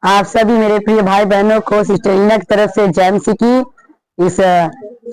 आप सभी मेरे प्रिय भाई बहनों को सिस्टर ईना की तरफ से जैमसी की इस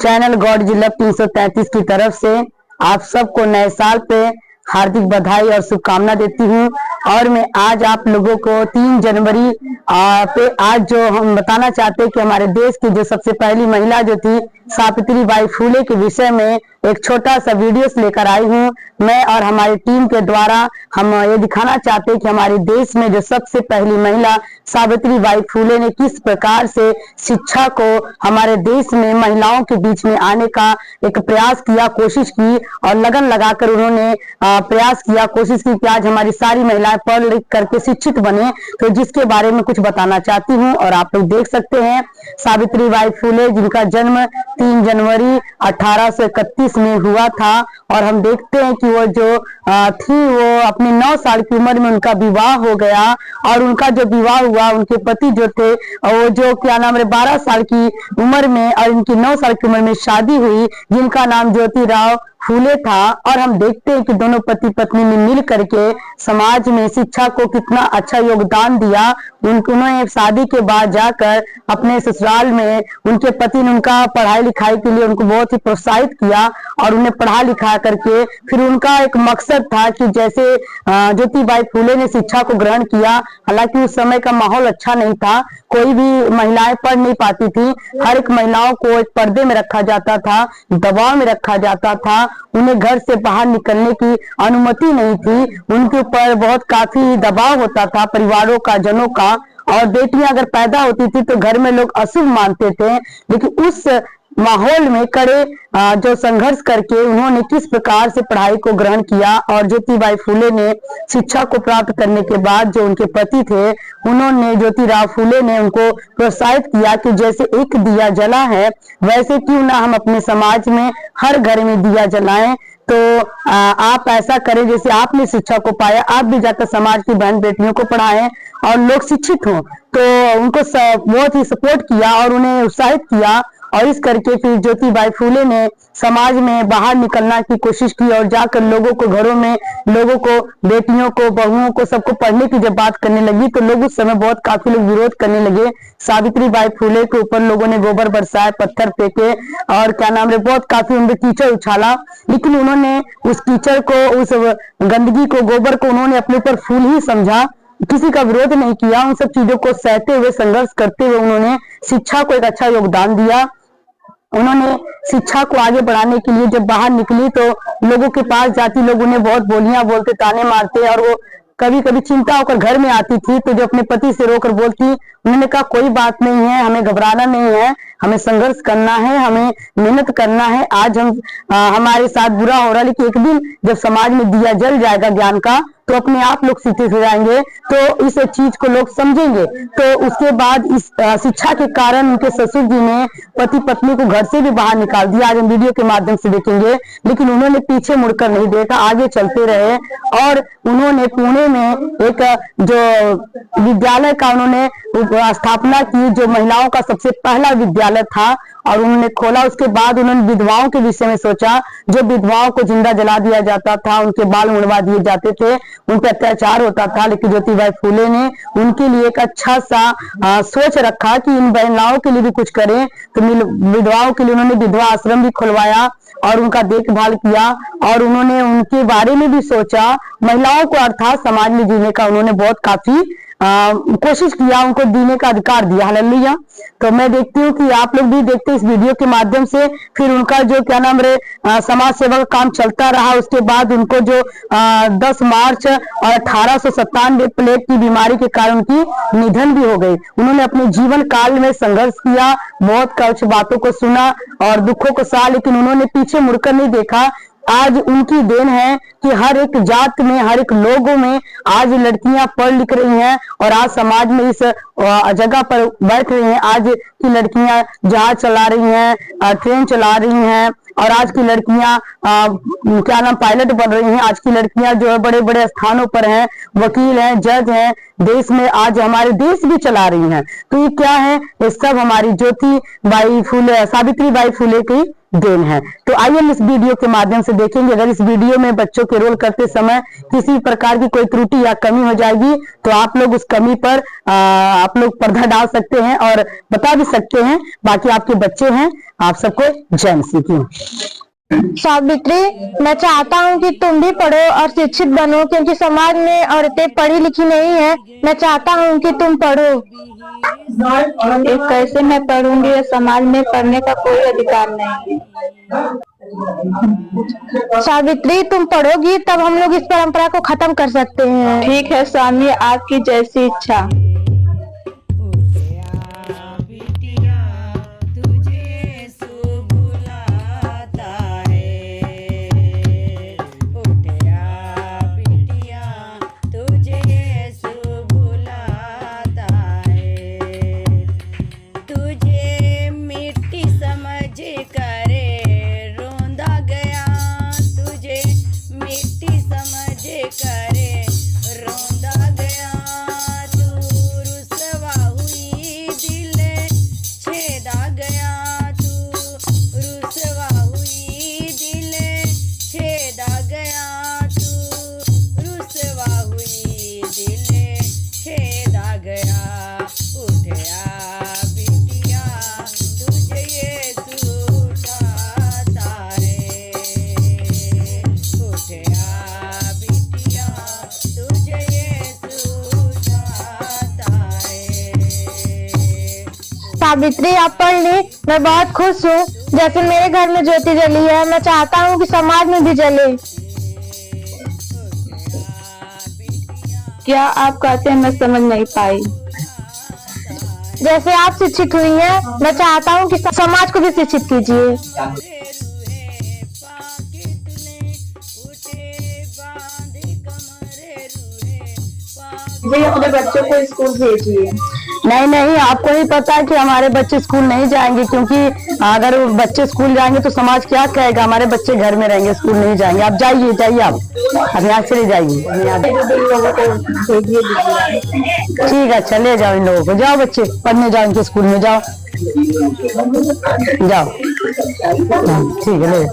चैनल गॉड जी लव 333 की तरफ से आप सबको नए साल पे हार्दिक बधाई और शुभकामना देती हूँ। और मैं आज आप लोगों को 3 जनवरी पे आज जो हम बताना चाहते हैं कि हमारे देश की जो सबसे पहली महिला जो थी सावित्री बाई फुले के विषय में एक छोटा सा वीडियोस लेकर आई हूँ। मैं और हमारी टीम के द्वारा हम ये दिखाना चाहते हैं कि हमारे देश में जो सबसे पहली महिला सावित्री बाई फुले ने किस प्रकार से शिक्षा को हमारे देश में महिलाओं के बीच में आने का एक प्रयास किया, कोशिश की और लगन लगाकर उन्होंने प्रयास किया, कोशिश की कि आज हमारी सारी महिलाएं पढ़ लिख करके शिक्षित बने। तो जिसके बारे में कुछ बताना चाहती हूँ और आप लोग देख सकते हैं सावित्री बाई फुले जिनका जन्म 3 जनवरी 1831 में हुआ था। और हम देखते हैं कि वो जो थी वो अपनी 9 साल की उम्र में उनका विवाह हो गया। और उनका जो विवाह हुआ उनके पति जो थे वो जो क्या नाम है 12 साल की उम्र में और इनकी 9 साल की उम्र में शादी हुई जिनका नाम ज्योतिराव फूले था। और हम देखते हैं कि दोनों पति पत्नी ने मिल करके समाज में शिक्षा को कितना अच्छा योगदान दिया। उन्होंने शादी के बाद जाकर अपने ससुराल में उनके पति ने उनका पढ़ाई लिखाई के लिए उनको बहुत ही प्रोत्साहित किया और उन्हें पढ़ा लिखा करके फिर उनका एक मकसद था कि जैसे ज्योतिबाई फुले ने शिक्षा को ग्रहण किया। हालांकि उस समय का माहौल अच्छा नहीं था, कोई भी महिलाएं पढ़ नहीं पाती थी, हर एक महिलाओं को एक पर्दे में रखा जाता था, दबाव में रखा जाता था, उन्हें घर से बाहर निकलने की अनुमति नहीं थी, उनके ऊपर बहुत काफी दबाव होता था परिवारों का, जनों का। और बेटियां अगर पैदा होती थी तो घर में लोग अशुभ मानते थे। लेकिन उस माहौल में कड़े जो संघर्ष करके उन्होंने किस प्रकार से पढ़ाई को ग्रहण किया और ज्योतिबाई फुले ने शिक्षा को प्राप्त करने के बाद जो उनके पति थे उन्होंने ज्योतिराव फुले ने उनको प्रोत्साहित किया कि जैसे एक दिया जला है वैसे क्यों ना हम अपने समाज में हर घर में दिया जलाएं। तो आप ऐसा करें जैसे आपने शिक्षा को पाया, आप भी जाकर समाज की बहन बेटियों को पढ़ाएं और लोग शिक्षित हों। तो उनको बहुत ही सपोर्ट किया और उन्हें उत्साहित किया। और इस करके फिर ज्योतिबाई फुले ने समाज में बाहर निकलना की कोशिश की और जाकर लोगों को, घरों में लोगों को, बेटियों को, बहुओं को, सबको पढ़ने की जब बात करने लगी तो लोग उस समय बहुत काफी लोग विरोध करने लगे। सावित्री बाई फुले के ऊपर लोगों ने गोबर बरसाए, पत्थर फेंके और क्या नाम है बहुत काफी उनपे कीचड़ उछाला। लेकिन उन्होंने उस कीचड़ को, उस गंदगी को, गोबर को उन्होंने अपने ऊपर फूल ही समझा, किसी का विरोध नहीं किया। उन सब चीजों को सहते हुए, संघर्ष करते हुए उन्होंने शिक्षा को एक अच्छा योगदान दिया। उन्होंने शिक्षा को आगे बढ़ाने के लिए जब बाहर निकली तो लोगों के पास जाती, लोग उन्हें बहुत बोलियां बोलते, ताने मारते और वो कभी कभी चिंता होकर घर में आती थी तो जो अपने पति से रोकर बोलती, उन्होंने कहा कोई बात नहीं है, हमें घबराना नहीं है, हमें संघर्ष करना है, हमें मेहनत करना है। आज हमारे साथ बुरा हो रहा है लेकिन एक दिन जब समाज में दिया जल जाएगा ज्ञान का तो अपने आप लोग शिक्षित हो जाएंगे, तो इस चीज को लोग समझेंगे। तो उसके बाद इस शिक्षा के कारण उनके ससुर जी ने पति पत्नी को घर से भी बाहर निकाल दिया, आज हम वीडियो के माध्यम से देखेंगे। लेकिन उन्होंने पीछे मुड़कर नहीं देखा, आगे चलते रहे और उन्होंने पुणे में एक जो विद्यालय का उन्होंने स्थापना की जो महिलाओं का सबसे पहला विद्यालय था और उन्होंने खोला। उसके बाद उन्होंने विधवाओं के विषय में सोचा, जो विधवाओं को जिंदा जला दिया जाता था, उनके बाल मुड़वा दिए जाते थे, उन पर अत्याचार होता था। लेकिन ज्योतिबाई फुले ने उनके लिए एक अच्छा सा सोच रखा कि इन महिलाओं के लिए भी कुछ करें। तो विधवाओं के लिए उन्होंने विधवा आश्रम भी खुलवाया और उनका देखभाल किया और उन्होंने उनके बारे में भी सोचा। महिलाओं को अर्थात समाज में जीने का उन्होंने बहुत काफी कोशिश किया, उनको जीने का अधिकार दिया। हालेलुया। तो मैं देखती हूँ कि आप लोग भी देखते इस वीडियो के माध्यम से। फिर उनका जो क्या नाम है समाज सेवा का काम चलता रहा। उसके बाद उनको जो 10 मार्च और 1897 प्लेग की बीमारी के कारण उनकी निधन भी हो गई। उन्होंने अपने जीवन काल में संघर्ष किया, बहुत कुछ बातों को सुना और दुखों को सहा, लेकिन उन्होंने पीछे मुड़कर नहीं देखा। आज उनकी देन है कि हर एक जात में, हर एक लोगों में आज लड़कियां पढ़ लिख रही हैं और आज समाज में इस जगह पर बैठ रही हैं। आज की लड़कियां जहाज चला रही हैं, ट्रेन चला रही हैं और आज की लड़कियां क्या नाम पायलट बन रही हैं। आज की लड़कियां जो है बड़े बड़े स्थानों पर हैं, वकील हैं, जज हैं, देश में आज हमारे देश भी चला रही हैं। तो ये क्या है, ये सब हमारी ज्योति बाई फुले, सावित्री बाई फुले की देन है। तो आइए हम इस वीडियो के माध्यम से देखेंगे। अगर इस वीडियो में बच्चों के रोल करते समय किसी प्रकार की कोई त्रुटि या कमी हो जाएगी तो आप लोग उस कमी पर आप लोग पर्दा डाल सकते हैं और बता भी सकते हैं। बाकी आपके बच्चे हैं, आप सबको जय श्री की। सावित्री, मैं चाहता हूँ कि तुम भी पढ़ो और शिक्षित बनो, क्योंकि समाज में औरतें पढ़ी लिखी नहीं है। मैं चाहता हूँ कि तुम पढ़ो। कैसे मैं पढ़ूंगी? समाज में पढ़ने का कोई अधिकार नहीं है। सावित्री, तुम पढ़ोगी तब हम लोग इस परंपरा को खत्म कर सकते हैं। ठीक है स्वामी, आपकी जैसी इच्छा। सावित्री, आप पढ़ ली, मैं बहुत खुश हूँ। जैसे मेरे घर में ज्योति जली है, मैं चाहता हूँ कि समाज में भी जले। क्या आप कहते हैं? मैं समझ नहीं पाई। जैसे आप शिक्षित हुई हैं, मैं चाहता हूँ कि समाज को भी शिक्षित कीजिए। अपने बच्चों को स्कूल भेजिए। नहीं नहीं, आपको ही पता है कि हमारे बच्चे स्कूल नहीं जाएंगे, क्योंकि अगर बच्चे स्कूल जाएंगे तो समाज क्या कहेगा। हमारे बच्चे घर में रहेंगे, स्कूल नहीं जाएंगे। आप जाइए जाइए, आप यहाँ चले जाइए। ठीक है, चले जाओ इन लोगों को। जाओ बच्चे पढ़ने जाओ, इनके स्कूल में जाओ जाओ। ठीक है, ले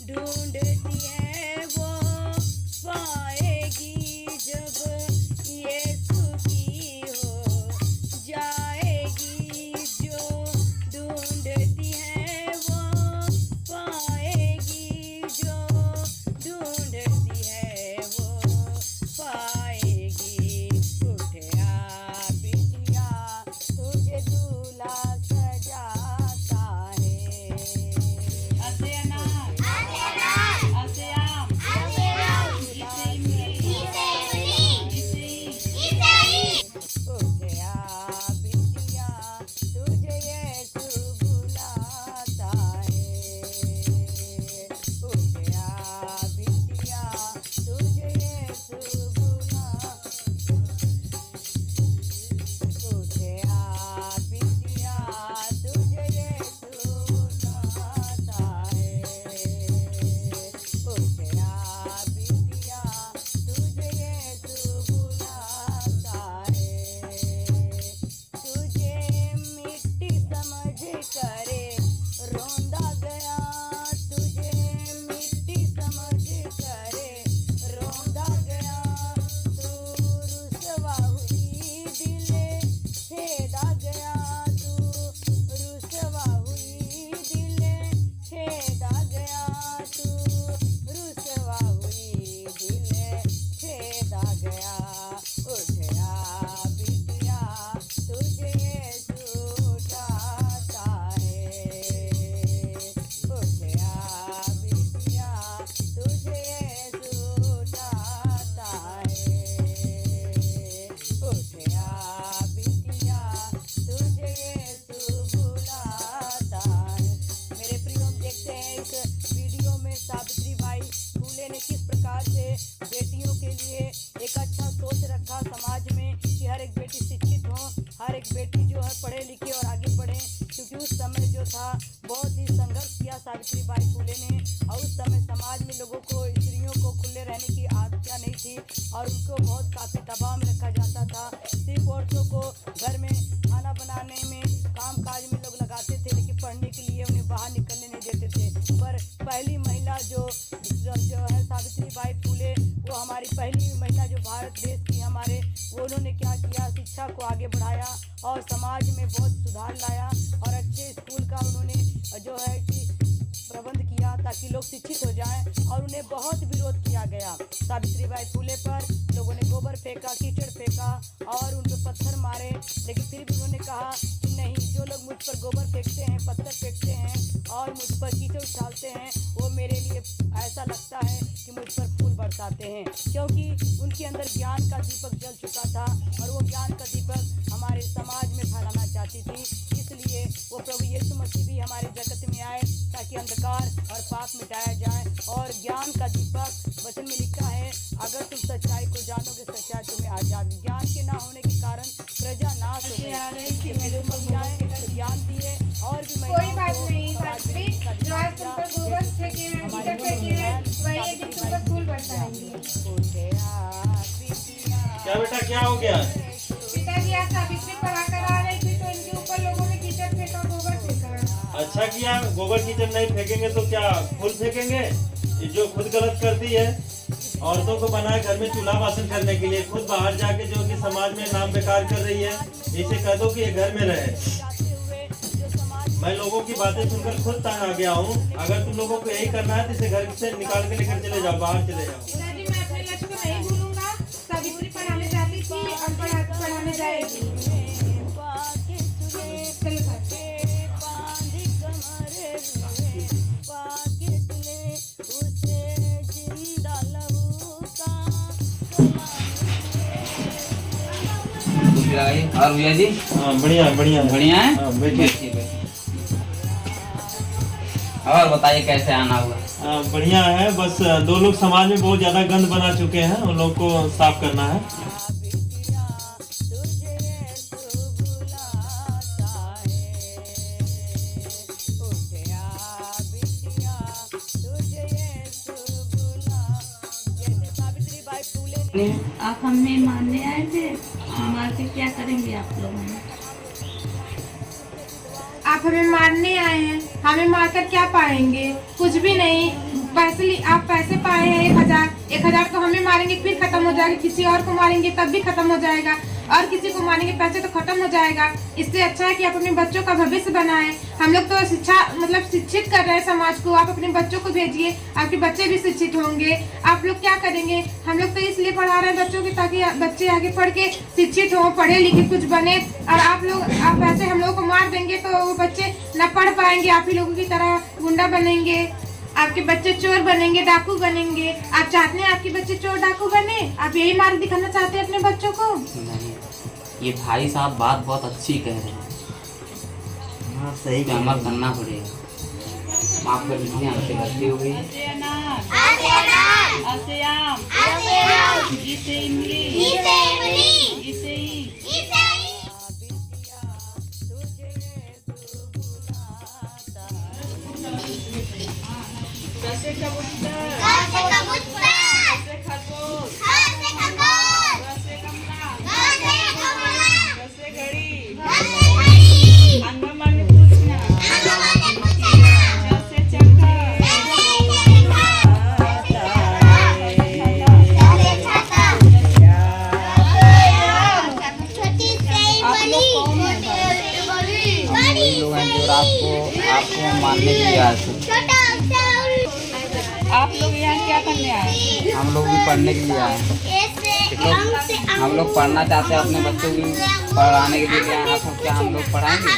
ढूंढती है वो फूले ने किस प्रकार से बेटियों के लिए एक अच्छा सोच रखा समाज में कि हर एक बेटी शिक्षित हो, हर एक बेटी जो है पढ़े लिखे और आगे बढ़े। क्योंकि उस समय जो था बहुत ही संघर्ष किया सावित्री बाई फूले ने, और उस समय समाज में लोगों को, स्त्रियों को खुले रहने की आज्ञा नहीं थी और उनको बहुत काफ़ी दबाव में रखा जाता था। सिर्फ औरतों को घर में खाना बनाने में, काम काज में लोग लगाते थे, लेकिन पढ़ने के लिए उन्हें बाहर निकलने नहीं देते थे। पर पहली महिला जो है सावित्री बाई फूले, वो हमारी पहली महिला जो भारत देश की हमारे, वो उन्होंने क्या किया, शिक्षा को आगे बढ़ाया और समाज में बहुत सुधार लाया और अच्छे स्कूल का उन्होंने जो है कि प्रबंध किया ताकि लोग शिक्षित हो जाएं। और उन्हें बहुत विरोध किया गया सावित्री बाई फूले पर। लोगों ने गोबर फेंका, कीचड़ फेंका और उन पर पत्थर मारे, लेकिन फिर भी उन्होंने कहा कि नहीं, जो लोग मुझ पर गोबर फेंकते हैं, पत्थर फेंकते हैं और मुझ पर कीचड़ उछालते हैं, वो मेरे लिए ऐसा लगता है कि मुझ पर फूल बरसाते हैं। क्योंकि उनके अंदर ज्ञान का दीपक जल चुका था और वो ज्ञान का दीपक हमारे समाज में फैलाना चाहती थी। इसलिए वो प्रभु यीशु मसीह भी हमारे जगत में आए ताकि अंधकार और पाप मिटाया जाए। और ज्ञान का दीपक वचन में लिखा है, अगर तुम सच्चाई को जानोगे, सच्चाई तुम्हें आजाद। ज्ञान के ना होने के कारण प्रजा नाश हो गई। तो ज्ञान दिए और भी कोई बात नहीं, जो आज तुम पर गोबर फेंके हैं, कीचड़ फेंके हैं, वही एक दिन तुम पर फूल बरसाएंगे। क्या बेटा, क्या हो गया? पिताजी आज सावित्री पढ़ा कर आ रही थी तो इनके ऊपर लोगों ने कीचड़ फेंका, गोबर फेंका। अच्छा किया, गोबर कीचड़ नहीं फेंकेंगे तो क्या फूल फेंकेंगे? ये जो खुद गलत करती है, औरतों को बनाए घर में चूल्हा वासन करने के लिए, खुद बाहर जाके जो कि समाज में नाम बेकार कर रही है, इसे कह दो कि ये घर में रहे। मैं लोगों की बातें सुनकर खुद तंग आ गया हूँ। अगर तुम लोगों को यही करना है तो इसे घर से निकाल के लेकर चले जाओ, बाहर चले जाओ। पिताजी मैं अपने लक्ष्य को नहीं भूलूंगा। सावित्री पढ़ाने जाती थी और पढ़ाने जाएगी। चलो सर। और भैया जी? हाँ, बढ़िया बढ़िया बढ़िया है। हाँ, बैठिए। और बताइए कैसे आना हुआ? हाँ, बढ़िया है। बस दो लोग समाज में बहुत ज्यादा गंद बना चुके हैं, उन लोग को साफ करना है। आप हमें मारने आए थे, मार के क्या करेंगे आप लोग? आप हमें मारने आए हैं, हमें मारकर क्या पाएंगे? कुछ भी नहीं। आप पैसे पाए हैं 1000 तो हमें मारेंगे फिर खत्म हो जाएगा, किसी और को मारेंगे तब भी खत्म हो जाएगा, और किसी को मारेंगे पैसे तो खत्म हो जाएगा। इससे अच्छा है कि आप अपने बच्चों का भविष्य बनाएं। हम लोग तो शिक्षा शिक्षित कर रहे हैं समाज को, आप अपने बच्चों को भेजिए, आपके बच्चे भी शिक्षित होंगे। आप लोग क्या करेंगे? हम लोग तो इसलिए पढ़ा रहे हैं बच्चों की ताकि बच्चे आगे पढ़ के शिक्षित हों, पढ़े लिखे कुछ बने। और आप ऐसे हम लोगों को मार देंगे तो वो बच्चे न पढ़ पाएंगे, आप ही लोगों की तरह गुंडा बनेंगे, आपके बच्चे चोर बनेंगे, डाकू बनेंगे। आप चाहते हैं आपके बच्चे चोर डाकू बने? आप यही मार्ग दिखाना चाहते हैं अपने बच्चों को? नहीं, ये भाई साहब बात बहुत अच्छी कह रहे हैं। हाँ सही, अमल करना पड़ेगा। माफ कर दीजिए, हमसे गलती हो गई। आपको मारने के लिए आए थे। आप लोग यहाँ क्या करने आए? हम लोग भी पढ़ने के लिए आए हैं। हम लोग पढ़ना चाहते हैं, अपने बच्चों की पढ़ाने के लिए आए हैं। तो क्या हम लोग पढ़ाएंगे?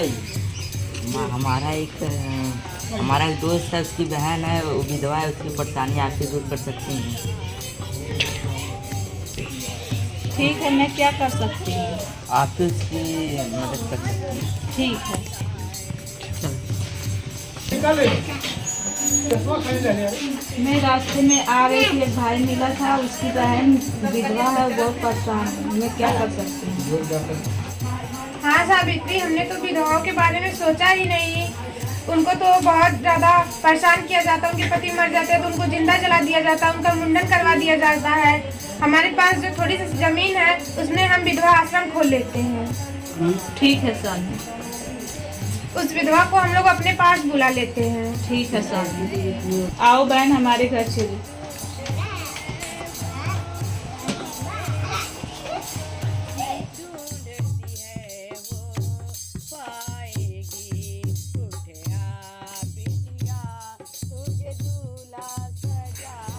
बताइए। हमारा एक दोस्त है, उसकी बहन है, वो विधवा है, उसकी परेशानी आपसे दूर कर सकती हैं। ठीक है, मैं क्या कर सकती हूँ? आप तो उसकी मदद कर सकती हैं। ठीक है। मैं रास्ते में आ रही थी, एक भाई मिला था, उसकी बहन विधवा है, बहुत परेशान है, मैं क्या कर सकती हूँ? हाँ सावित्री, हमने तो विधवाओं के बारे में सोचा ही नहीं। उनको तो बहुत ज़्यादा परेशान किया जाता है, उनके पति मर जाते हैं तो उनको जिंदा जला दिया जाता है, उनका मुंडन करवा दिया जाता है। हमारे पास जो थोड़ी सी जमीन है उसमें हम विधवा आश्रम खोल लेते हैं। ठीक है सानी, उस विधवा को हम लोग अपने पास बुला लेते हैं। ठीक है सानी, आओ बहन हमारे घर चलिए।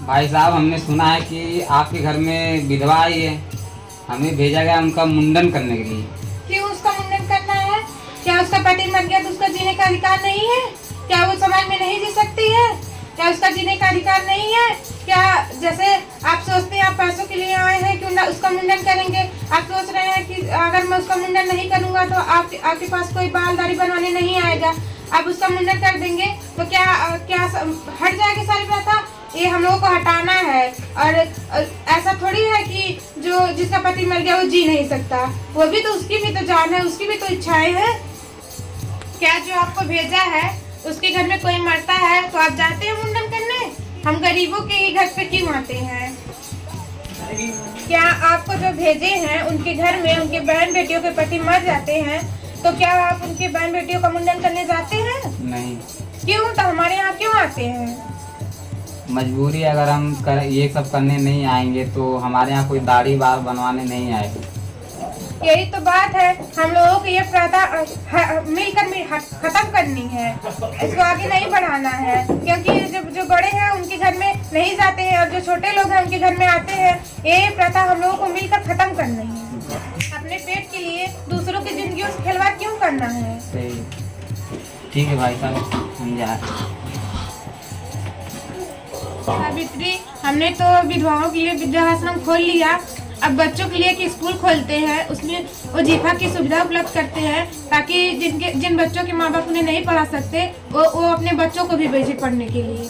भाई साहब, हमने सुना है कि आपके घर में विधवा आई है, हमें भेजा गया उनका मुंडन करने के लिए। क्यों उसका मुंडन करना है? क्या उसका पति मर गया तो उसका जीने का अधिकार नहीं है? क्या वो समाज में नहीं जी सकती है? क्या उसका जीने का अधिकार नहीं है? क्या जैसे आप सोचते हैं आप पैसों के लिए आए हैं, क्यों ना उसका मुंडन करेंगे? आप सोच रहे हैं कि अगर मैं उसका मुंडन नहीं करूंगा तो आपके पास कोई बालदारी बनवाने नहीं आएगा, आप उसका मुंडन कर देंगे तो क्या हट जाएगी सारी प्रथा? ये हम लोगों को हटाना है। और ऐसा थोड़ी है कि जो जिसका पति मर गया वो जी नहीं सकता, वो भी तो, उसकी भी तो जान है, उसकी भी तो इच्छाएं हैं। क्या जो आपको भेजा है उसके घर में कोई मरता है तो आप जाते हैं मुंडन करने? हम गरीबों के ही घर पे क्यों आते हैं? क्या आपको जो भेजे हैं उनके घर में उनके बहन बेटियों के पति मर जाते हैं तो क्या आप उनके बहन बेटियों का मुंडन करने जाते हैं? नहीं। क्यों? तो हमारे यहाँ क्यों आते हैं? मजबूरी, अगर हम ये सब करने नहीं आएंगे तो हमारे यहाँ कोई दाढ़ी बाल बनवाने नहीं आएगा। यही तो बात है, हम लोगों को ये प्रथा मिलकर खत्म करनी है, इसको आगे नहीं बढ़ाना है। क्योंकि जो बड़े हैं उनके घर में नहीं जाते हैं और जो छोटे लोग हैं उनके घर में आते हैं। ये प्रथा हम लोगों को मिलकर खत्म करनी है। अपने पेट के लिए दूसरों की जिंदगियों से खिलवाड़ क्यों करना है? सही। ठीक है भाई साहब, हम जा रहे हैं। सावित्री, हमने तो विधवाओं के लिए वृद्धाश्रम खोल लिया, अब बच्चों के लिए एक स्कूल खोलते हैं, उसमें वजीफा की सुविधा उपलब्ध करते हैं ताकि जिन बच्चों के माँ बाप उन्हें नहीं पढ़ा सकते वो अपने बच्चों को भी भेजे पढ़ने के लिए।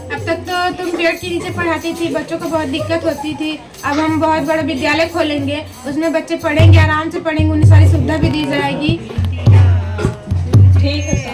अब तक तो तुम पेड़ के नीचे पढ़ाती थी, बच्चों को बहुत दिक्कत होती थी, अब हम बहुत बड़ा विद्यालय खोलेंगे, उसमें बच्चे पढ़ेंगे, आराम से पढ़ेंगे, उन्हें सारी सुविधा भी दी जाएगी। ठीक है।